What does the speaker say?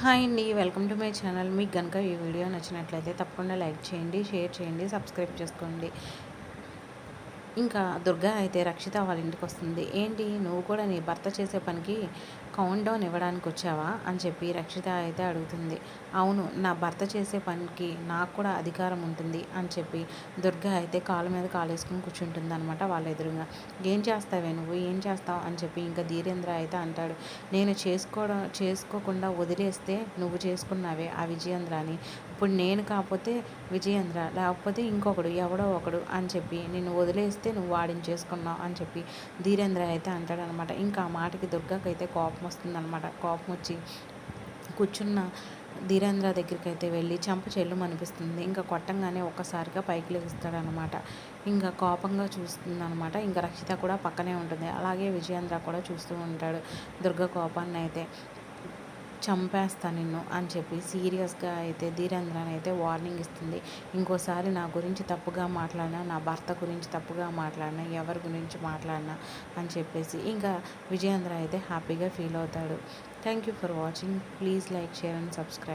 Hi అండి, welcome to my channel. మీకు కనుక ఈ వీడియో నచ్చినట్లయితే తప్పకుండా లైక్ చేయండి, షేర్ చేయండి, సబ్స్క్రైబ్ చేసుకోండి. ఇంకా దుర్గా అయితే రక్షిత వాళ్ళ ఇంటికి వస్తుంది. ఏంటి, నువ్వు కూడా నీ భర్త చేసే పనికి కౌంట్ డౌన్ ఇవ్వడానికి వచ్చావా అని చెప్పి రక్షిత అయితే అడుగుతుంది. అవును, నా భర్త చేసే పనికి నాకు కూడా అధికారం ఉంటుంది అని చెప్పి దుర్గా అయితే కాళ్ళ మీద కాలేసుకుని కూర్చుంటుంది అనమాట వాళ్ళ ఎదురుగా. ఏం చేస్తావే నువ్వు, ఏం చేస్తావు అని చెప్పి ఇంకా ధీరేంద్ర అయితే అంటాడు. నేను చేసుకోకుండా వదిలేస్తే నువ్వు చేసుకున్నావే ఆ విజయేంద్ర అని, ఇప్పుడు నేను కాకపోతే విజయేంద్ర, లేకపోతే ఇంకొకడు ఎవడో ఒకడు అని చెప్పి నిన్ను వదిలేస్తే నువ్వు వాడించేసుకున్నావు అని చెప్పి ధీరేంద్ర అయితే అంటాడనమాట. ఇంకా ఆ మాటకి దుర్గాకి అయితే కోపం వస్తుందన్నమాట. కోపం వచ్చి కూర్చున్న ధీరేంద్ర దగ్గరికి అయితే వెళ్ళి చెంప చెల్లుమనిపిస్తుంది. ఇంకా కొట్టంగానే ఒక్కసారిగా పైకి లేస్తాడనమాట. ఇంకా కోపంగా చూస్తుందనమాట. ఇంకా రక్షిత కూడా పక్కనే ఉంటుంది. అలాగే విజయేంద్ర కూడా చూస్తూ ఉంటాడు దుర్గ కోపాన్ని అయితే. చంపేస్తా నిన్ను అని చెప్పి సీరియస్గా అయితే ధీరేంద్రని అయితే వార్నింగ్ ఇస్తుంది. ఇంకోసారి నా గురించి తప్పుగా మాట్లాడినా, నా భర్త గురించి తప్పుగా మాట్లాడినా, ఎవరి గురించి మాట్లాడినా అని చెప్పేసి ఇంకా విజయేంద్ర అయితే హ్యాపీగా ఫీల్ అవుతాడు. Thank you for watching. Please like, share and subscribe.